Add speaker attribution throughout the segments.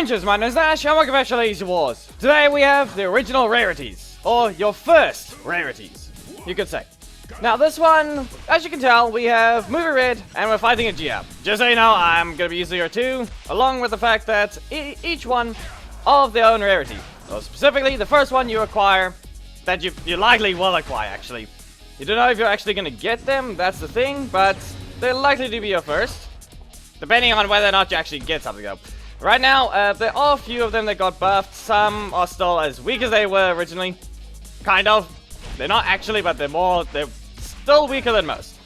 Speaker 1: Rangers, my name is Nash, and welcome back to Lazy Wars. Today we have the original Rarities, or your first Rarities, you could say. Now this one, as you can tell, we have Movie Red, and we're fighting a GM. Just so you know, I'm going to be using her too, along with the fact that each one of their own rarity. So specifically, the first one you acquire, that you likely will acquire actually. You don't know if you're actually going to get them, that's the thing, but they're likely to be your first. Depending on whether or not you actually get something though. Right now, there are a few of them that got buffed. Some are still as weak as they were originally. Kind of. They're not actually, but they're still weaker than most.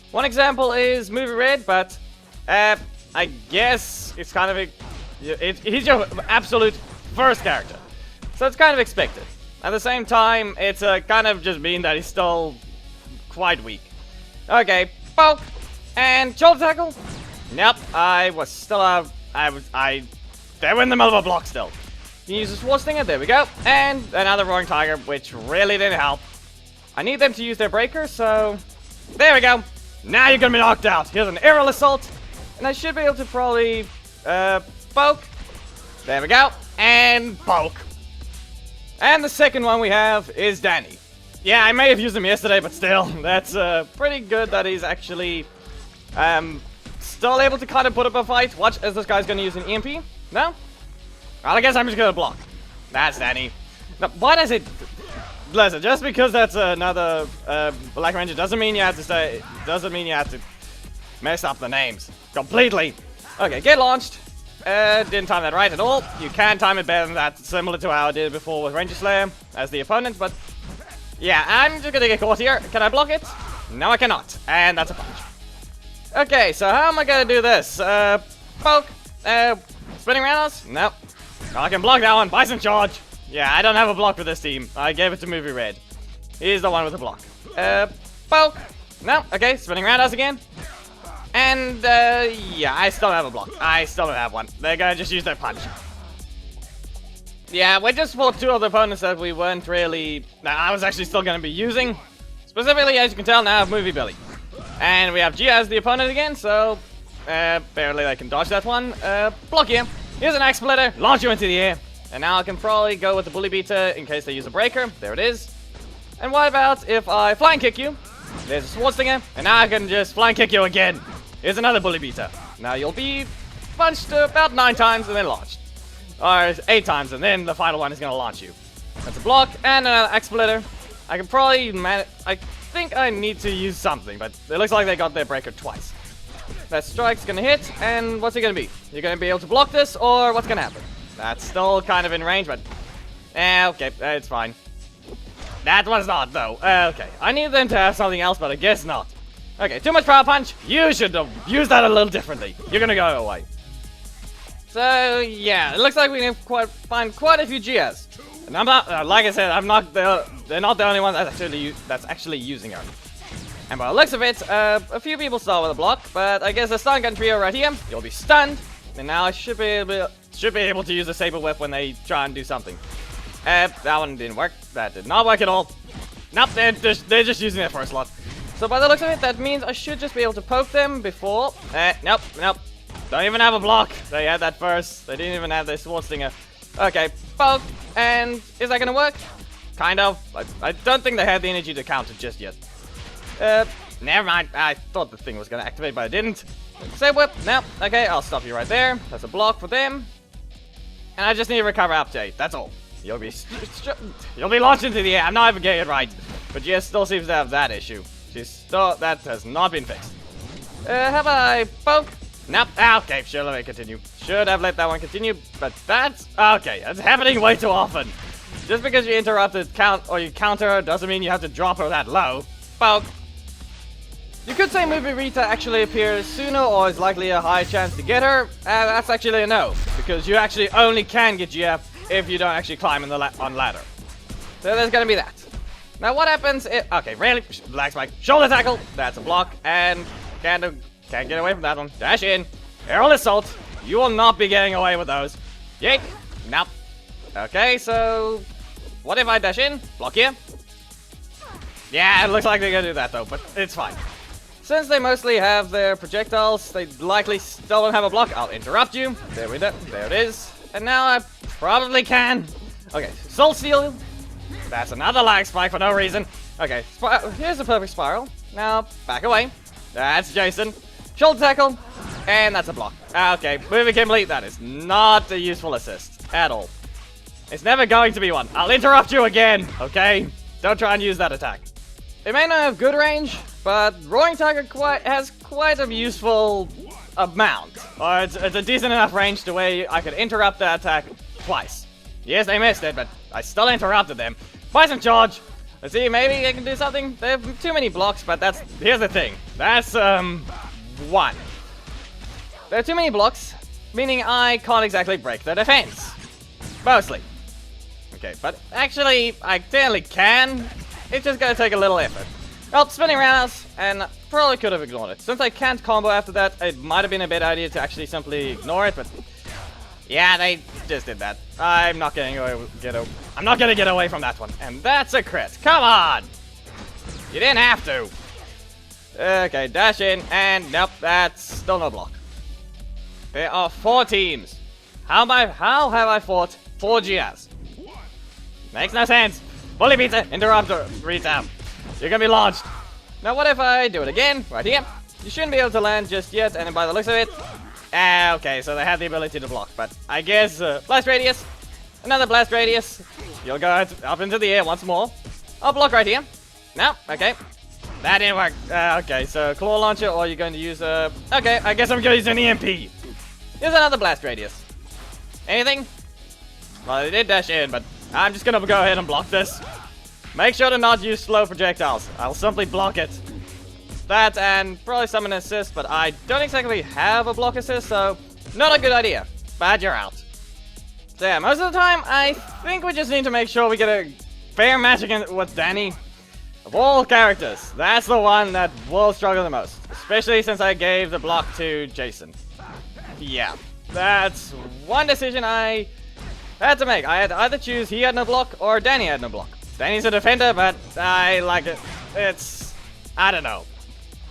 Speaker 1: One example is Movie Red, but I guess it's kind of he's your absolute first character. So it's kind of expected. At the same time, it's kind of just mean that he's still quite weak. Okay, poke and shoulder tackle. Nope, they were in the middle of a block still. You use a Swords Stinger, there we go. And another Roaring Tiger, which really didn't help. I need them to use their breaker, so there we go. Now you're gonna be knocked out. Here's an Aerial Assault, and I should be able to probably poke. There we go, and poke. And the second one we have is Danny. Yeah, I may have used him yesterday, but still, that's pretty good that he's actually still able to kind of put up a fight. Watch as this guy's gonna use an EMP. No? Well, I guess I'm just gonna block. That's Danny. Now, why does it... Listen, just because that's another Black Ranger doesn't mean you have to say... Doesn't mean you have to mess up the names. Completely. Okay, get launched. Didn't time that right at all. You can time it better than that. Similar to how I did before with Ranger Slayer as the opponent, but... Yeah, I'm just gonna get caught here. Can I block it? No, I cannot. And that's a punch. Okay, so how am I gonna do this? Poke. Spinning roundhouse? Nope. I can block that one. Bison charge. Yeah, I don't have a block for this team. I gave it to Movie Red. He's the one with the block. Poke. No. Okay, spinning roundhouse again. And, yeah, I still don't have a block. I still don't have one. They're gonna just use their punch. Yeah, we just fought two of the opponents that we weren't really... I was actually still gonna be using. Specifically, as you can tell, now I have Movie Billy. And we have Gia as the opponent again, so... barely they can dodge that one. Block here. Here's an Axe Splitter. Launch you into the air. And now I can probably go with the Bully Beater in case they use a breaker. There it is. And what about if I flying kick you? There's a Sword Stinger. And now I can just flying kick you again. Here's another Bully Beater. Now you'll be punched about 9 times and then launched. Or 8 times and then the final one is going to launch you. That's a block and another Axe Splitter. I can probably manage... I think I need to use something, but it looks like they got their breaker twice. That strike's gonna hit, and what's it gonna be? You're gonna be able to block this, or what's gonna happen? That's still kind of in range, but... okay, it's fine. That was not, though. Okay, I need them to have something else, but I guess not. Okay, too much power punch. You should have used that a little differently. You're gonna go away. So, yeah, it looks like we can find quite a few GS. And I'm not, like I said, they're not the only ones that's actually using her. And by the looks of it, a few people start with a block, but I guess the stun gun trio right here, you'll be stunned, and now I should be able to use a saber whip when they try and do something. That one didn't work. That did not work at all. Nope, they're just using their first slot. So by the looks of it, that means I should just be able to poke them before. Nope. Don't even have a block. They had that first. They didn't even have their Sword Stinger. Okay, poke, and is that gonna work? Kind of. I don't think they had the energy to counter just yet. Never mind. I thought the thing was gonna activate, but it didn't. Saber whip. No. Okay, I'll stop you right there. That's a block for them. And I just need to recover up to 8. That's all. You'll be launched into the air. I'm not even getting it right. But Jess still seems to have that issue. That has not been fixed. How about I poke? Nope. Okay, sure, let me continue. Should have let that one continue, but that's... Okay, that's happening way too often. Just because you interrupted you counter her doesn't mean you have to drop her that low. Poke. You could say Movie Rita actually appears sooner or is likely a high chance to get her. That's actually a no, because you actually only can get GF if you don't actually climb on ladder. So there's gonna be that. Now what happens if... Okay, really? Black Spike. Shoulder tackle. That's a block, and can't get away from that one. Dash in. Aerial Assault. You will not be getting away with those. Yank. Nope. Okay, so... What if I dash in? Block here. Yeah, it looks like they're gonna do that though, but it's fine. Since they mostly have their projectiles, they likely still don't have a block. I'll interrupt you. There it is. and now I probably can. Okay, Soul Steal. That's another lag spike for no reason. Okay, here's the perfect spiral. Now, back away. That's Jason. Shoulder tackle, and that's a block. Okay, movie complete. That is not a useful assist at all. It's never going to be one. I'll interrupt you again, okay? Don't try and use that attack. It may not have good range, but Roaring Tiger has quite a useful amount. Or it's a decent enough range to where I could interrupt that attack twice. Yes, they missed it, but I still interrupted them. Bison Charge! Let's see, maybe they can do something. They have too many blocks, but here's the thing. That's, one. There are too many blocks, meaning I can't exactly break their defense. Mostly. Okay, but actually, I clearly can. It's just gonna take a little effort. Well, spinning roundhouse, and probably could have ignored it. Since I can't combo after that, it might have been a bad idea to actually simply ignore it, but yeah, they just did that. I'm not gonna get away from that one, and that's a crit. Come on! You didn't have to. Okay, dash in, and nope, that's still no block. There are 4 teams. How have I fought 4 GS? Makes no sense. Bully pizza, interrupter, retail. You're gonna be launched. Now what if I do it again, right here? You shouldn't be able to land just yet, and by the looks of it, okay, so they have the ability to block, but I guess, blast radius, another blast radius. You'll go up into the air once more. I'll block right here. No, okay. That didn't work. Okay, so claw launcher, or you're going to use okay, I guess I'm going to use an EMP. Here's another blast radius. Anything? Well, they did dash in, but I'm just going to go ahead and block this. Make sure to not use slow projectiles. I'll simply block it. That and probably summon assist, but I don't exactly have a block assist, so not a good idea. Bad, you're out. So yeah, most of the time, I think we just need to make sure we get a fair match against with Danny. Of all characters, that's the one that will struggle the most. Especially since I gave the block to Jason. Yeah, that's one decision I had to make. I had to either choose he had no block or Danny had no block. Danny's a defender, but I like it. I don't know.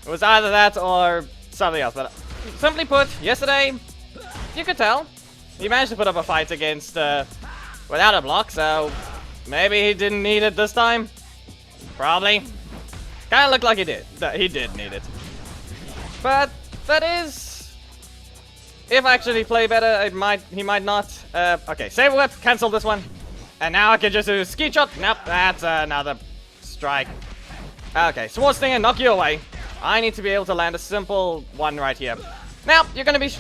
Speaker 1: It was either that or something else. But simply put, yesterday, you could tell, he managed to put up a fight against, without a block, so maybe he didn't need it this time. Probably. Kinda looked like he did. He did need it. But that is, if I actually play better, he might not. Okay, Saber Whip, cancel this one. And now I can just do Ski Shot. Nope, that's another strike. Okay, Sword Stinger, knock you away. I need to be able to land a simple one right here. Now, you're going to be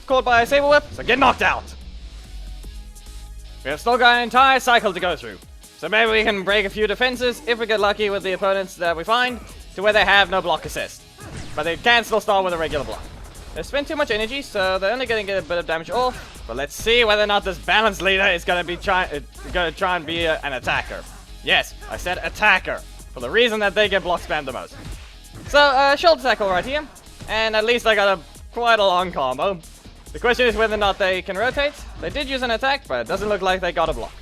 Speaker 1: caught by a Saber Whip, so get knocked out. We have still got an entire cycle to go through. So maybe we can break a few defenses if we get lucky with the opponents that we find, to where they have no block assist. But they can still start with a regular block. They spend too much energy, so they're only going to get a bit of damage off. But let's see whether or not this balanced leader is going to be try and be an attacker. Yes, I said attacker, for the reason that they get block spammed the most. So, shoulder tackle right here, and at least I got quite a long combo. The question is whether or not they can rotate. They did use an attack, but it doesn't look like they got a block.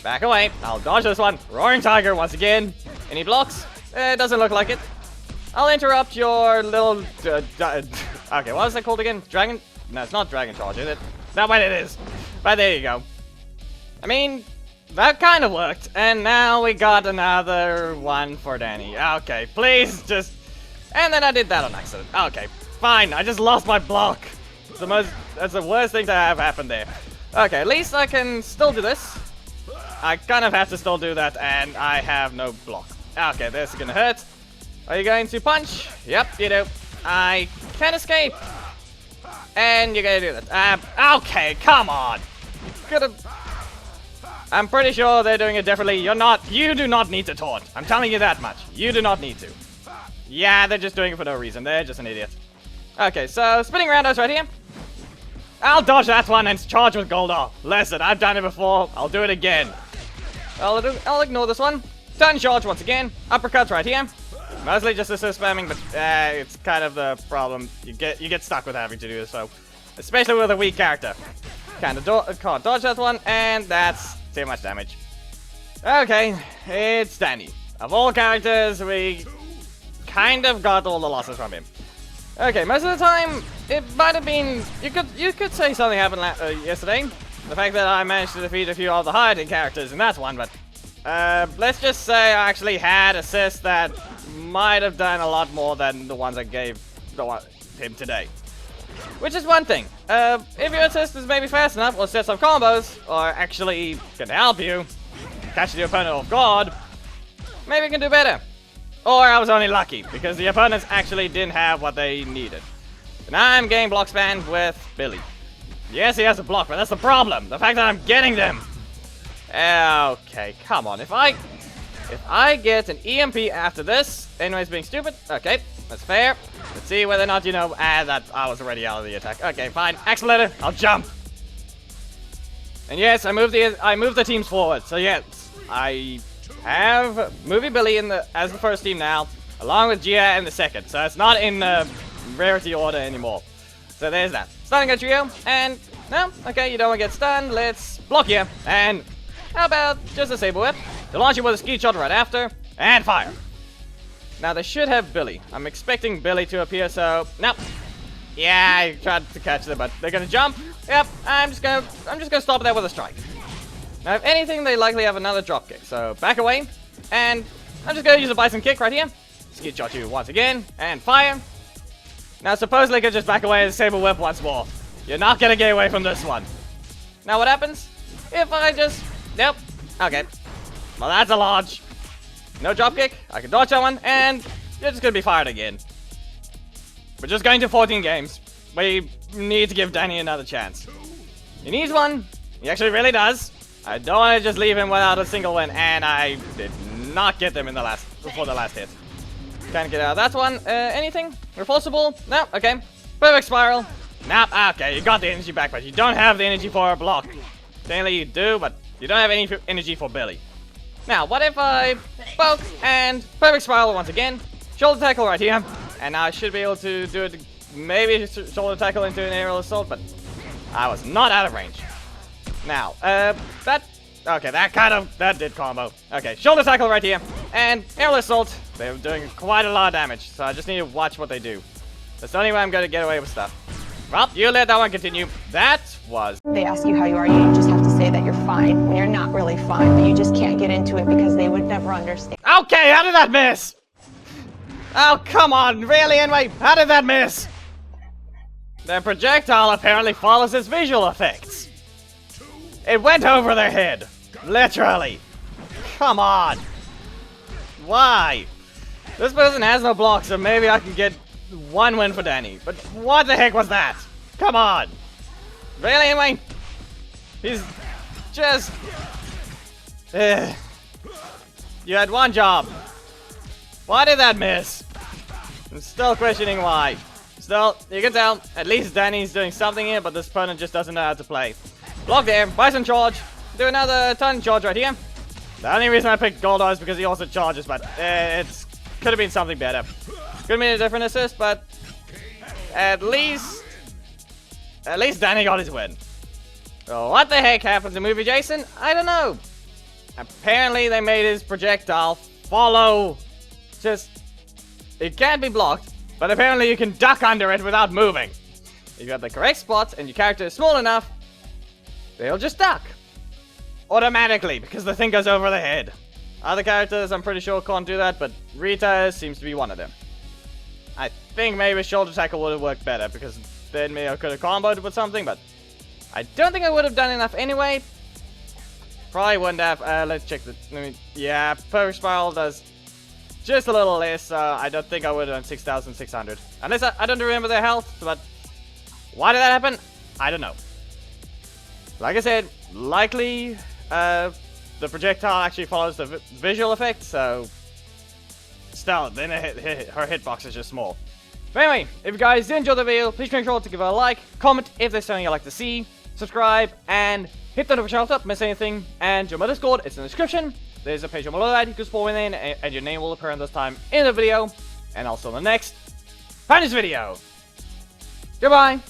Speaker 1: Back away, I'll dodge this one. Roaring Tiger once again. Any blocks? It doesn't look like it. I'll interrupt your little... okay, what was that called again? Dragon? No, it's not Dragon Charge, is it? No, but it is. But there you go. I mean, that kind of worked. And now we got another one for Danny. Okay, please just... And then I did that on accident. Okay, fine. I just lost my block. That's the worst thing to have happened there. Okay, at least I can still do this. I kind of have to still do that, and I have no block. Okay, this is gonna hurt. Are you going to punch? Yep, you do. I can escape. And you're gonna do that. Okay, come on. I'm pretty sure they're doing it differently. You do not need to taunt. I'm telling you that much. You do not need to. Yeah, they're just doing it for no reason. They're just an idiot. Okay, so spinning roundhouse right here. I'll dodge that one and charge with gold off. Listen, I've done it before. I'll do it again. I'll ignore this one. Turn charge once again. Uppercuts right here. Mostly just assist spamming, but it's kind of the problem. You get stuck with having to do so, especially with a weak character. Can't dodge that one, and that's too much damage. Okay, it's Danny. Of all characters, we kind of got all the losses from him. Okay, most of the time, it might have been... You could say something happened yesterday. the fact that I managed to defeat a few of the hiding characters, and that's one, but let's just say I actually had assists that might have done a lot more than the ones I gave him today. Which is one thing. If your assist is maybe fast enough, or sets up combos, or actually can help you catch the opponent off guard, maybe you can do better. Or I was only lucky, because the opponents actually didn't have what they needed. And I'm getting block spammed with Billy. Yes, he has a block, but that's the problem. The fact that I'm getting them. Okay, come on. If I get an EMP after this, anyways being stupid, okay, that's fair. Let's see whether or not, that I was already out of the attack. Okay, fine. Accelerator, I'll jump. And yes, I moved the teams forward. So yes, I have Movie Billy as the first team now, along with Gia in the second. So it's not in Rarity order anymore. So there's that. Starting a trio, and no, okay, you don't want to get stunned. Let's block you, and how about just a Saber Whip to launch you with a Ski Shot right after, and fire. Now they should have Billy. I'm expecting Billy to appear, so nope. Yeah, I tried to catch them, but they're gonna jump. Yep, I'm just gonna stop that with a strike. Now, if anything, they likely have another drop kick. So back away, and I'm just gonna use a Bison Kick right here. Ski Shot you once again, and fire. Now, supposedly, I could just back away and Saber Whip once more. You're not gonna get away from this one. Now, what happens if I just... Nope. Okay. Well, that's a launch. No drop kick. I can dodge that one, and you're just gonna be fired again. We're just going to 14 games. We need to give Danny another chance. He needs one. He actually really does. I don't want to just leave him without a single win, and I did not get them before the last hit. Can't get out of that one. Anything? Reforceable? No, okay. Perfect Spiral. Nah, okay, you got the energy back, but you don't have the energy for a block. Technically you do, but you don't have any energy for Billy. Now, what if I poke and Perfect Spiral once again? Shoulder tackle right here. And now I should be able to do it, maybe shoulder tackle into an aerial assault, but I was not out of range. Now, that did combo. Okay, shoulder tackle right here, and aerial assault. They're doing quite a lot of damage, so I just need to watch what they do. That's the only way I'm going to get away with stuff. Well, you let that one continue. That was...
Speaker 2: They ask you how you are, you just have to say that you're fine, when you're not really fine, but you just can't get into it because they would never understand.
Speaker 1: Okay, how did that miss? Oh, come on, really, anyway? How did that miss? The projectile apparently follows its visual effects. It went over their head. Literally. Come on. Why? This person has no block, so maybe I can get one win for Danny. But what the heck was that? Come on. Really, anyway? He's just... You had one job. Why did that miss? I'm still questioning why. Still, you can tell, at least Danny's doing something here, but this opponent just doesn't know how to play. Block there, Bison charge, do another ton charge right here. The only reason I picked Goldar is because he also charges, but it could have been something better. Could have been a different assist, but at least Danny got his win. So what the heck happened to Movie Jason? I don't know. Apparently they made his projectile follow. It can't be blocked, but apparently you can duck under it without moving. If you got the correct spot and your character is small enough, they'll just duck. Automatically, because the thing goes over the head. Other characters, I'm pretty sure, can't do that, but Rita seems to be one of them. I think maybe shoulder tackle would have worked better, because then maybe I could have comboed with something, but I don't think I would have done enough anyway. Probably wouldn't have. Let's check the... yeah, Perfect Spiral does just a little less. I don't think I would have done 6,600. Unless I don't remember their health, but why did that happen? I don't know. Like I said, likely the projectile actually follows the visual effect, so still, then her hitbox is just small. But anyway, if you guys did enjoy the video, please make sure to give it a like, comment if there's something you'd like to see, subscribe, and hit the notification bell to miss anything, and join my Discord, it's in the description. There's a page on below that you can spawn in, and your name will appear in this time in the video, and also in the next Finest video. Goodbye!